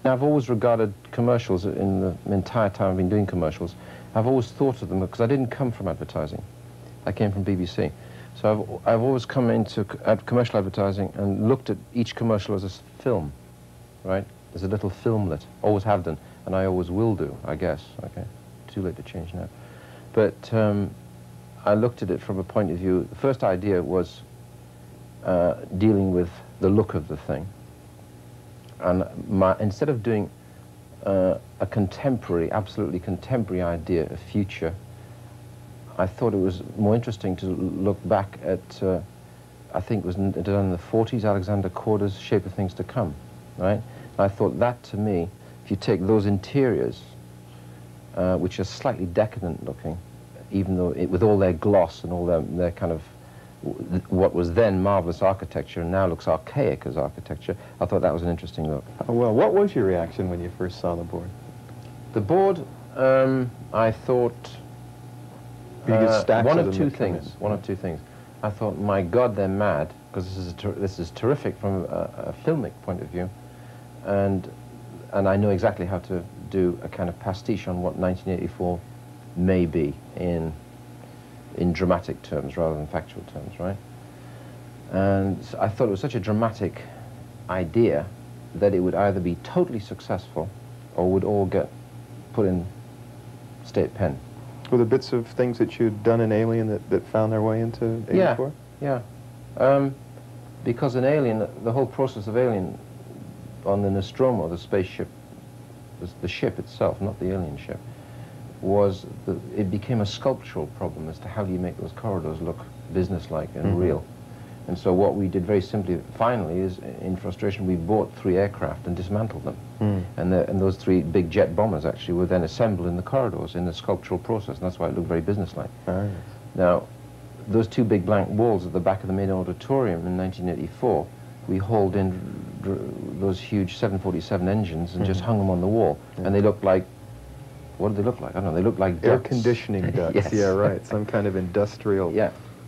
I've always regarded commercials, in the entire time I've been doing commercials, I've always thought of them, because I didn't come from advertising. I came from BBC. So I've always come into commercial advertising and looked at each commercial as a film, right? As a little filmlet. Always have done, and I always will do, I guess. Okay, too late to change now. But I looked at it from a point of view, the first idea was dealing with the look of the thing. And instead of doing a contemporary, absolutely contemporary idea of future, I thought it was more interesting to look back at, I think it was done in the 40s, Alexander Korda's Shape of Things to Come, right? And I thought that, to me, if you take those interiors, which are slightly decadent looking, even though with all their gloss and all their kind of, what was then marvelous architecture and now looks archaic as architecture, I thought that was an interesting look. Oh, well, what was your reaction when you first saw the board? The board, I thought, one of two things. I thought, my God, they're mad, because this is terrific from a filmic point of view, and I know exactly how to do a kind of pastiche on what 1984 may be in dramatic terms rather than factual terms, right? And so I thought it was such a dramatic idea that it would either be totally successful or would all get put in state pen. Were there bits of things that you'd done in Alien that found their way into 84? Yeah. Because in Alien, the whole process of Alien on the Nostromo, the spaceship, the ship itself, not the alien ship, it became a sculptural problem as to how do you make those corridors look businesslike and real. And so what we did very simply, finally, is in frustration, we bought 3 aircraft and dismantled them. And those 3 big jet bombers actually were then assembled in the corridors in the sculptural process, and that's why it looked very businesslike. Now, those 2 big blank walls at the back of the main auditorium in 1984, we hauled in those huge 747 engines and just hung them on the wall. And they looked like, what did they look like? I don't know, they looked like ducts. Air conditioning ducts, yes. Yeah, right, some kind of industrial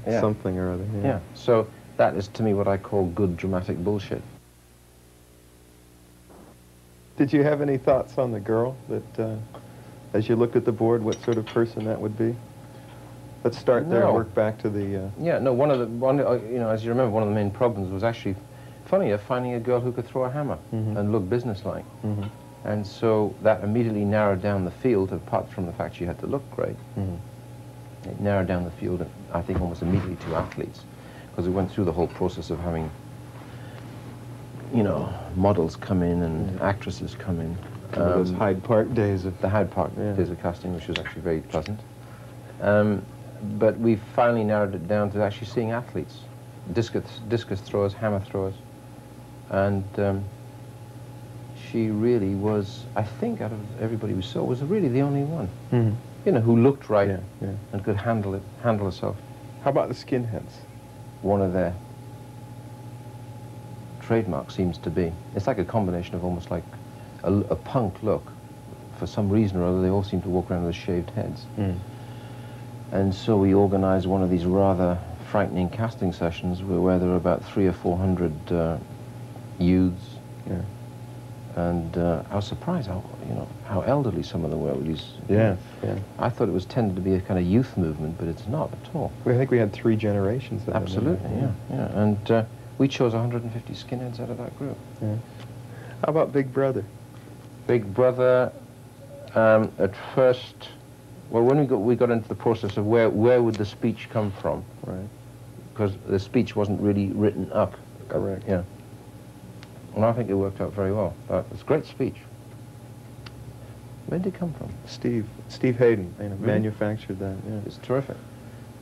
something or other. Yeah, so that is to me what I call good dramatic bullshit. Did you have any thoughts on the girl that, as you looked at the board, what sort of person that would be? Let's start there and work back to the... Yeah, no, you know, as you remember, one of the main problems was actually, funny enough, finding a girl who could throw a hammer and look businesslike. And so that immediately narrowed down the field, apart from the fact she had to look great. It narrowed down the field, I think, almost immediately to athletes, because we went through the whole process of having, you know, models come in and actresses come in. Those Hyde Park days of... The Hyde Park days of casting, which was actually very pleasant. But we finally narrowed it down to actually seeing athletes, discus throwers, hammer throwers, and she really was, I think, out of everybody we saw, was really the only one, you know, who looked right and could handle herself. How about the skinheads? One of their trademarks seems to be, it's like a combination of almost like a punk look. For some reason or other, they all seem to walk around with shaved heads. And so we organized one of these rather frightening casting sessions where there were about 300 or 400 youths. And I was surprised how elderly some of them were with these. I thought it was tended to be a kind of youth movement, but it's not at all. I think we had 3 generations. That Absolutely, And we chose 150 skinheads out of that group. How about Big Brother? Big Brother, at first, well, when we got into the process of where would the speech come from, right? Because the speech wasn't really written up. Correct. Yeah. And I think it worked out very well. It's a great speech. Where did it come from? Steve Hayden manufactured that. Yeah. It's terrific.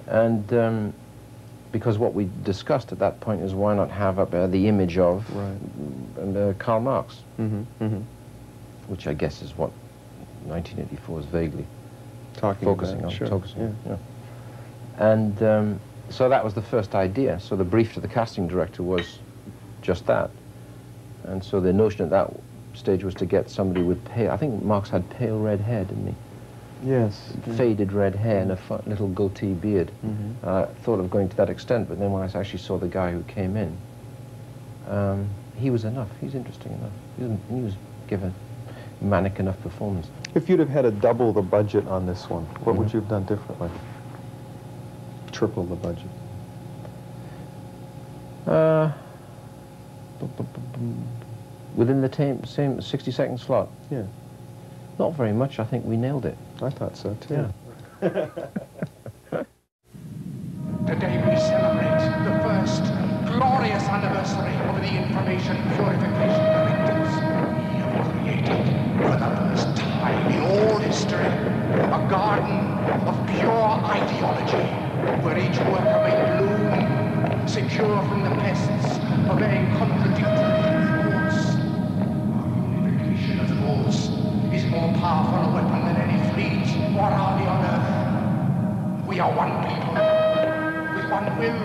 And because what we discussed at that point is why not have up the image of Karl Marx, which I guess is what 1984 is vaguely focusing on. And so that was the first idea. So the brief to the casting director was just that. And so the notion at stage was to get somebody with pale, I think Marx had pale red hair, didn't he? Yes. Faded red hair and a little goatee beard. I thought of going to that extent, but then when I actually saw the guy who came in, he was enough. He's interesting enough. He was given manic enough performance. If you'd have had to double the budget on this one, what would you have done differently? Triple the budget. Within the same 60-second slot? Yeah. Not very much. I think we nailed it. I thought so, too. Yeah. Today we celebrate the first glorious anniversary of the information purification directives. We have created, for the first time in all history, a garden of pure ideology, where each worker may bloom, secure from the pests of a contradictory thoughts. Our unification of thoughts is more powerful a weapon than any fleet or army on earth. We are one people, with one will,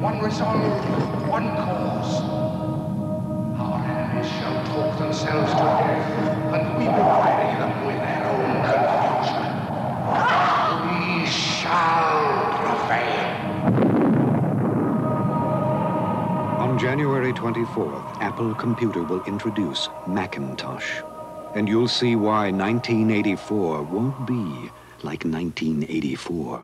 one resolve, one cause. Our enemies shall talk themselves to death, and we will bury them with their own confusion. We shall prevail. On January 24th, Apple Computer will introduce Macintosh. And you'll see why 1984 won't be like 1984.